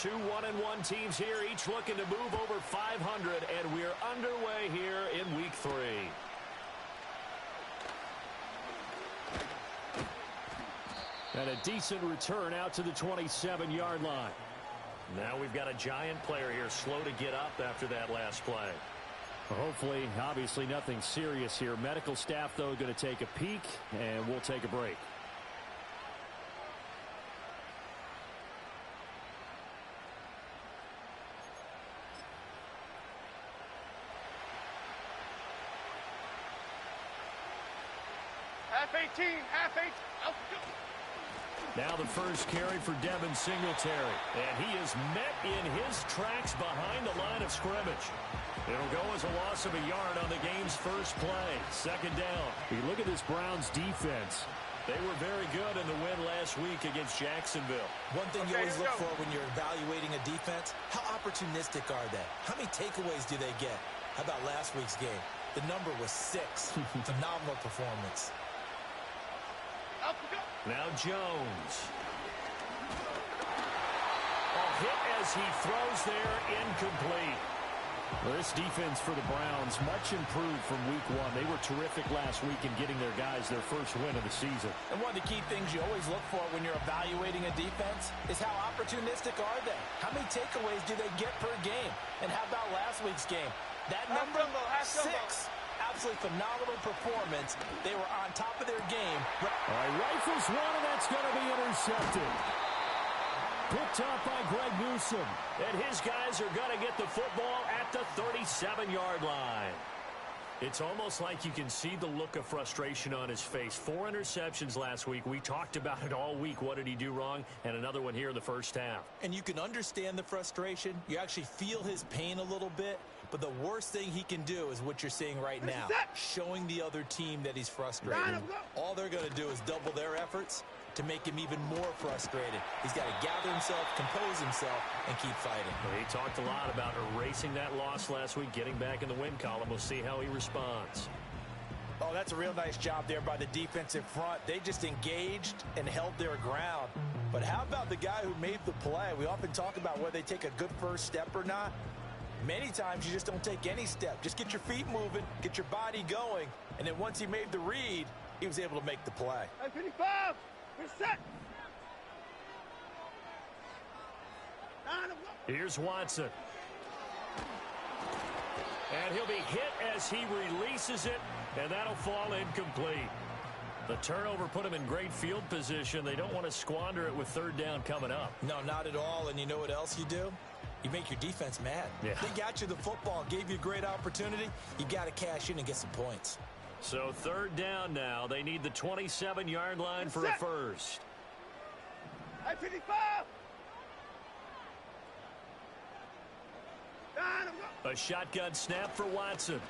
Two 1-1 teams here, each looking to move over 500, and we're underway here in Week 3. And a decent return out to the 27-yard line. Now we've got a giant player here slow to get up after that last play. Well, hopefully, obviously nothing serious here. Medical staff, though, going to take a peek, and we'll take a break. Half 18, half 18. Let's go. Now the first carry for Devin Singletary. And he is met in his tracks behind the line of scrimmage. It'll go as a loss of a yard on the game's first play. Second down. You look at this Browns defense. They were very good in the win last week against Jacksonville. One thing you always look for when you're evaluating a defense, how opportunistic are they? How many takeaways do they get? How about last week's game? The number was 6. Phenomenal performance. Now Jones. Hit as he throws there, incomplete. Well, this defense for the Browns, much improved from week 1. They were terrific last week in getting their guys their first win of the season. And one of the key things you always look for when you're evaluating a defense is how opportunistic are they? How many takeaways do they get per game? And how about last week's game? That number, 6. Absolutely phenomenal performance. They were on top of their game. All right, rifles one, and that's going to be intercepted. Picked up by Greg Newsome. And his guys are going to get the football at the 37-yard line. It's almost like you can see the look of frustration on his face. 4 interceptions last week. We talked about it all week. What did he do wrong? And another one here in the first half. And you can understand the frustration. You actually feel his pain a little bit. But the worst thing he can do is what you're seeing right now. Showing the other team that he's frustrated. All they're going to do is double their efforts to make him even more frustrated. He's got to gather himself, compose himself, and keep fighting. Well, he talked a lot about erasing that loss last week, getting back in the win column. We'll see how he responds. Oh, that's a real nice job there by the defensive front. They just engaged and held their ground. But how about the guy who made the play? We often talk about whether they take a good first step or not. Many times you just don't take any step. Just get your feet moving, get your body going, and then once he made the read, he was able to make the play. 55, we're set. Here's Watson. And he'll be hit as he releases it, and that'll fall incomplete. The turnover put him in great field position. They don't want to squander it with third down coming up. No, not at all. And you know what else you do? You make your defense mad. Yeah. They got you the football, gave you a great opportunity. You got to cash in and get some points. So third down now. They need the 27-yard line for a first. 55. A shotgun snap for Watson.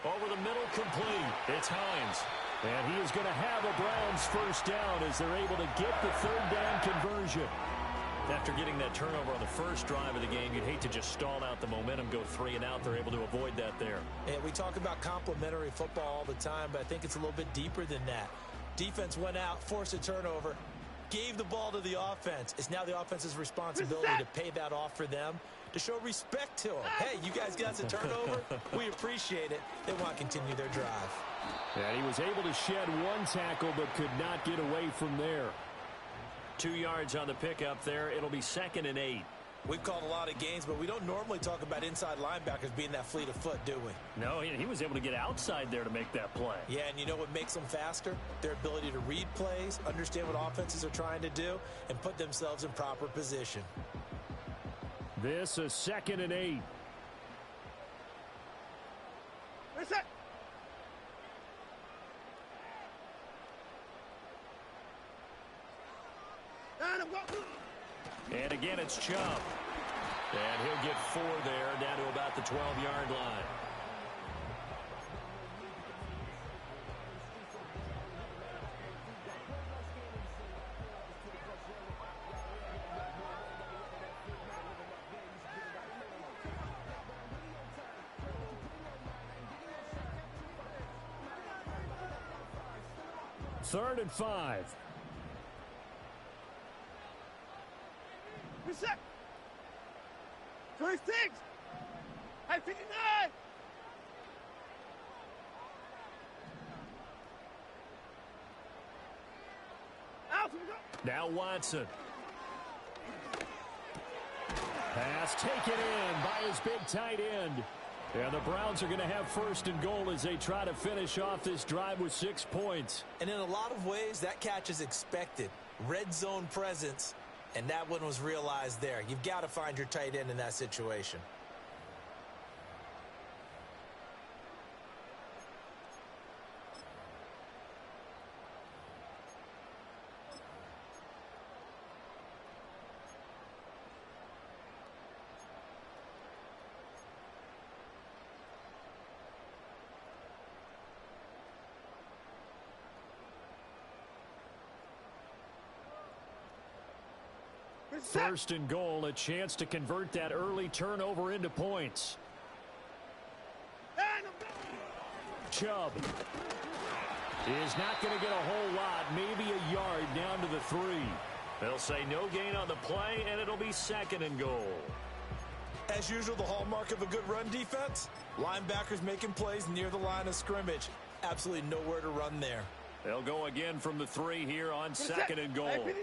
Over the middle, complete. It's Hines. And he is going to have a Browns first down as they're able to get the third down conversion. After getting that turnover on the first drive of the game, you'd hate to just stall out the momentum, go 3 and out. They're able to avoid that there. And we talk about complementary football all the time, but I think it's a little bit deeper than that. Defense went out, forced a turnover, gave the ball to the offense. It's now the offense's responsibility to pay that off for them, to show respect to them. Hey, you guys got the turnover. We appreciate it. They want to continue their drive. And he was able to shed one tackle but could not get away from there. 2 yards on the pickup there. It'll be 2nd and 8. We've called a lot of games, but we don't normally talk about inside linebackers being that fleet of foot, do we? No, he was able to get outside there to make that play. Yeah, and you know what makes them faster? Their ability to read plays, understand what offenses are trying to do, and put themselves in proper position. This is 2nd and 8. Reset. And again, it's Chubb. And he'll get 4 there, down to about the 12-yard line. Third and 5. Reset. 26. At 59. Out we go. Now Watson. Pass taken in by his big tight end. And the Browns are going to have first and goal as they try to finish off this drive with 6 points. And in a lot of ways, that catch is expected. Red zone presence, and that one was realized there. You've got to find your tight end in that situation. First and goal, a chance to convert that early turnover into points. Chubb is not going to get a whole lot, maybe a yard down to the 3. They'll say no gain on the play, and it'll be second and goal. As usual, the hallmark of a good run defense, linebackers making plays near the line of scrimmage. Absolutely nowhere to run there. They'll go again from the 3 here on second and goal. 59.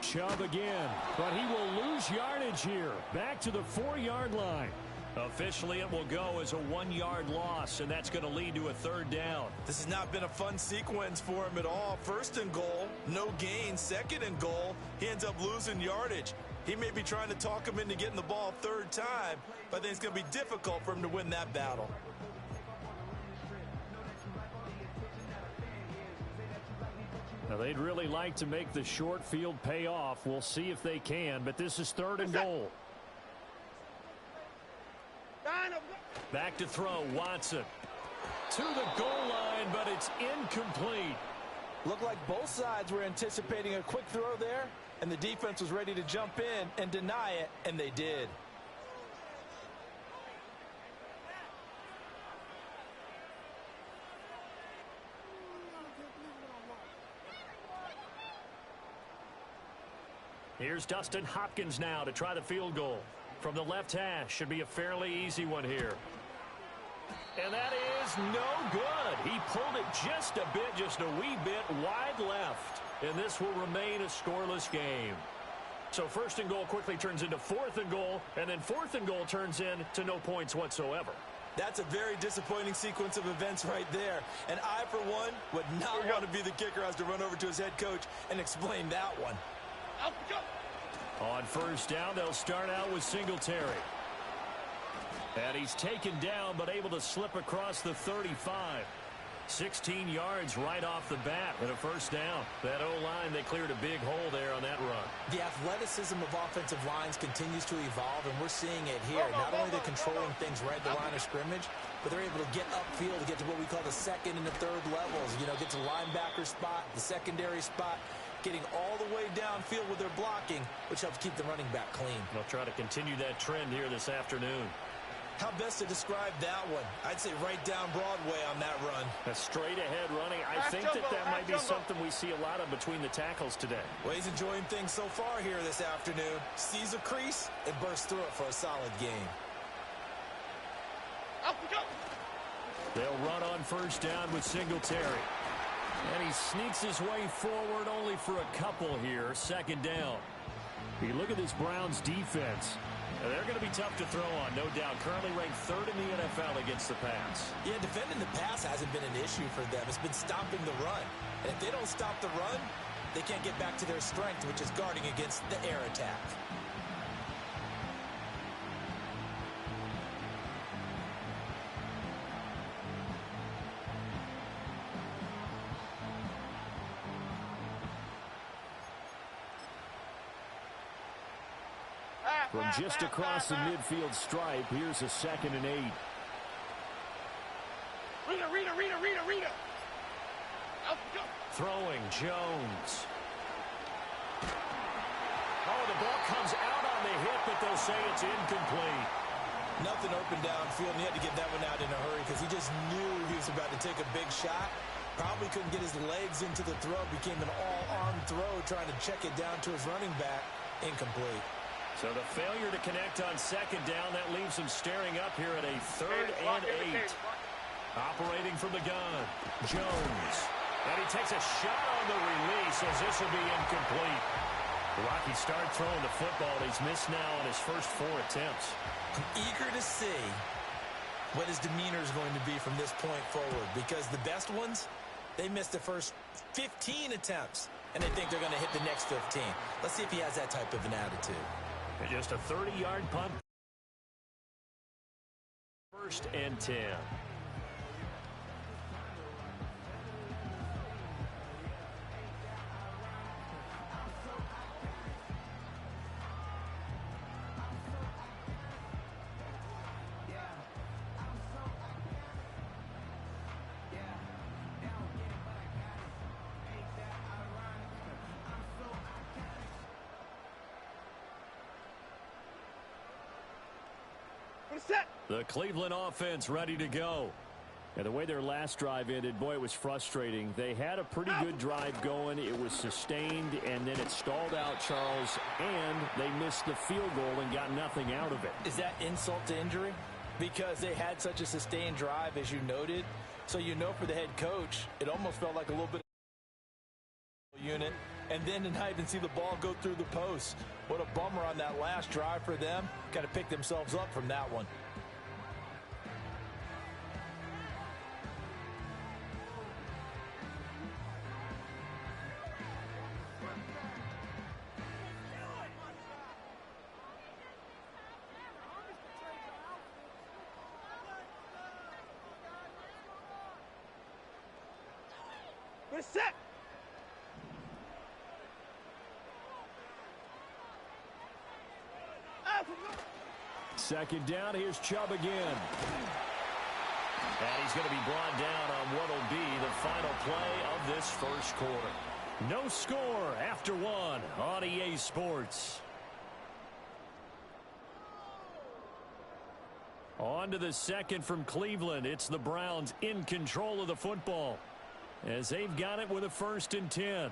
Chubb again, but he will lose yardage here. Back to the 4-yard line. Officially, it will go as a 1-yard loss, and that's going to lead to a third down. This has not been a fun sequence for him at all. First and goal, no gain. Second and goal, he ends up losing yardage. He may be trying to talk him into getting the ball third time, but I think it's going to be difficult for him to win that battle. Now, they'd really like to make the short field pay off. We'll see if they can, but this is third and goal. Back to throw, Watson. To the goal line, but it's incomplete. Looked like both sides were anticipating a quick throw there, and the defense was ready to jump in and deny it, and they did. Here's Dustin Hopkins now to try the field goal. From the left hash, should be a fairly easy one here. And that is no good. He pulled it just a bit, just a wee bit wide left. And this will remain a scoreless game. So first and goal quickly turns into fourth and goal, and then fourth and goal turns into no points whatsoever. That's a very disappointing sequence of events right there. And I, for one, would not want to be the kicker who has to run over to his head coach and explain that one. On first down, they'll start out with Singletary. And he's taken down, but able to slip across the 35. 16 yards right off the bat and a first down. That O-line, they cleared a big hole there on that run. The athleticism of offensive lines continues to evolve, and we're seeing it here. Not only are they controlling things right at the line of scrimmage, but they're able to get upfield to get to what we call the second and the third levels. You know, get to the linebacker spot, the secondary spot, getting all the way downfield with their blocking, which helps keep the running back clean. They'll try to continue that trend here this afternoon. How best to describe that one? I'd say right down Broadway on that run. A straight-ahead running. I think that might be something we see a lot of between the tackles today. Well, he's enjoying things so far here this afternoon. Sees a crease and bursts through it for a solid game. They'll run on first down with Singletary. And he sneaks his way forward only for a couple here. Second down. You look at this Browns defense. They're going to be tough to throw on, no doubt. Currently ranked third in the NFL against the pass. Yeah, defending the pass hasn't been an issue for them. It's been stopping the run. And if they don't stop the run, they can't get back to their strength, which is guarding against the air attack. From just across the midfield stripe, here's a 2nd and 8. Reader. Throwing, Jones. Oh, the ball comes out on the hit, but they'll say it's incomplete. Nothing open downfield, and he had to get that one out in a hurry because he just knew he was about to take a big shot. Probably couldn't get his legs into the throw. Became an all-arm throw, trying to check it down to his running back. Incomplete. So the failure to connect on second down, that leaves him staring up here at a 3rd and 8. Operating from the gun, Jones. And he takes a shot on the release as this will be incomplete. Rocky started throwing the football. He's missed now on his first 4 attempts. I'm eager to see what his demeanor is going to be from this point forward, because the best ones, they missed the first 15 attempts, and they think they're going to hit the next 15. Let's see if he has that type of an attitude. And just a 30-yard punt. 1st and 10. The Cleveland offense ready to go. And the way their last drive ended, boy, it was frustrating. They had a pretty good drive going. It was sustained, and then it stalled out, Charles, and they missed the field goal and got nothing out of it. Is that insult to injury? Because they had such a sustained drive, as you noted. So you know for the head coach, it almost felt like a little bit of unit. And then to not even see the ball go through the post. What a bummer on that last drive for them. Got to pick themselves up from that one. Set. Second down, here's Chubb again. And he's going to be brought down on what will be the final play of this first quarter. No score after 1 on EA Sports. On to the second from Cleveland. It's the Browns in control of the football, as they've got it with a 1st and 10.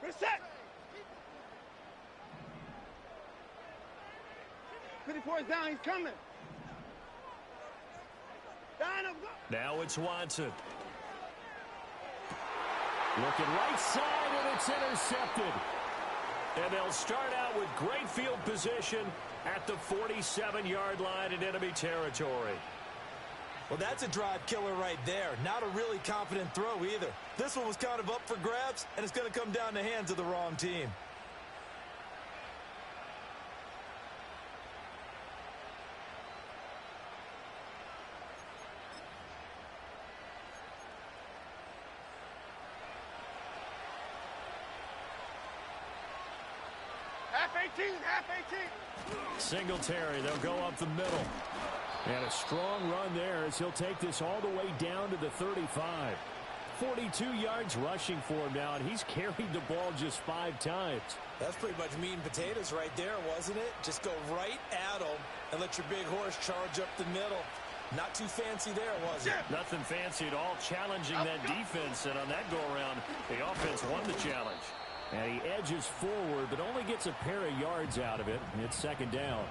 Reset. 54 is down. He's coming. Now it's Watson. Looking right side, and it's intercepted. And they'll start out with great field position at the 47-yard line in enemy territory. Well, that's a drive killer right there. Not a really confident throw either. This one was kind of up for grabs, and it's going to come down the hands of the wrong team. Half 18, half 18. Singletary, they'll go up the middle. And a strong run there as he'll take this all the way down to the 35. 42 yards rushing for him now, and he's carried the ball just 5 times. That's pretty much meat and potatoes right there, wasn't it? Just go right at him and let your big horse charge up the middle. Not too fancy there, was it? Nothing fancy at all, challenging that defense, and on that go-around, the offense won the challenge. And he edges forward, but only gets a pair of yards out of it, and it's second down.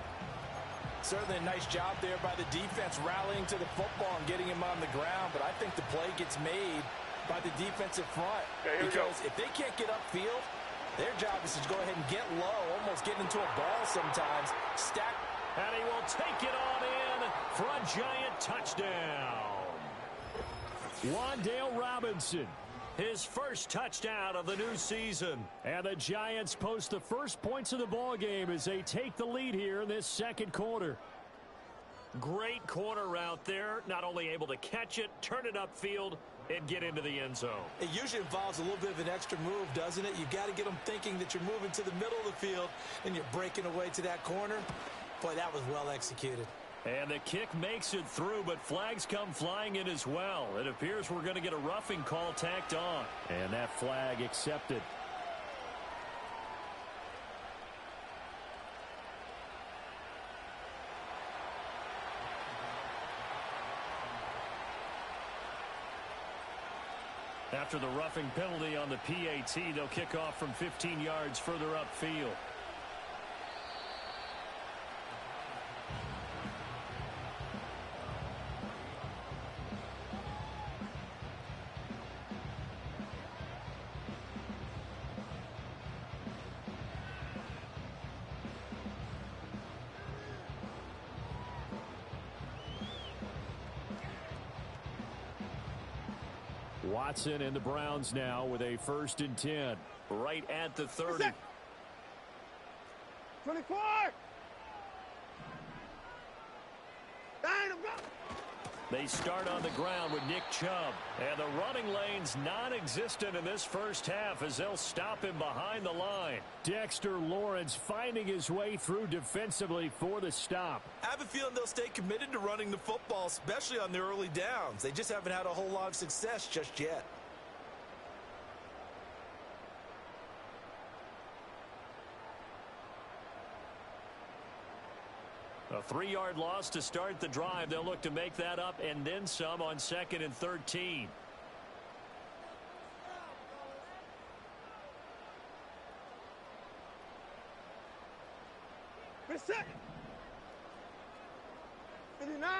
Certainly a nice job there by the defense, rallying to the football and getting him on the ground. But I think the play gets made by the defensive front. Because if they can't get upfield, their job is to go ahead and get low, almost get into a ball sometimes. Stack. And he will take it on in for a giant touchdown. Wan'Dale Robinson, his first touchdown of the new season. And the Giants post the first points of the ball game as they take the lead here in this second quarter. Great corner route there. Not only able to catch it, turn it upfield, and get into the end zone. It usually involves a little bit of an extra move, doesn't it? You've got to get them thinking that you're moving to the middle of the field and you're breaking away to that corner. Boy, that was well executed. And the kick makes it through, but flags come flying in as well. It appears we're going to get a roughing call tacked on. And that flag accepted. After the roughing penalty on the PAT, they'll kick off from 15 yards further upfield. Watson and the Browns now with a 1st and 10. Right at the 30. 24. They start on the ground with Nick Chubb. And the running lane's non-existent in this first half as they'll stop him behind the line. Dexter Lawrence finding his way through defensively for the stop. I have a feeling they'll stay committed to running the football, especially on the early downs. They just haven't had a whole lot of success just yet. A 3-yard loss to start the drive. They'll look to make that up and then some on 2nd and 13. For a second. 59.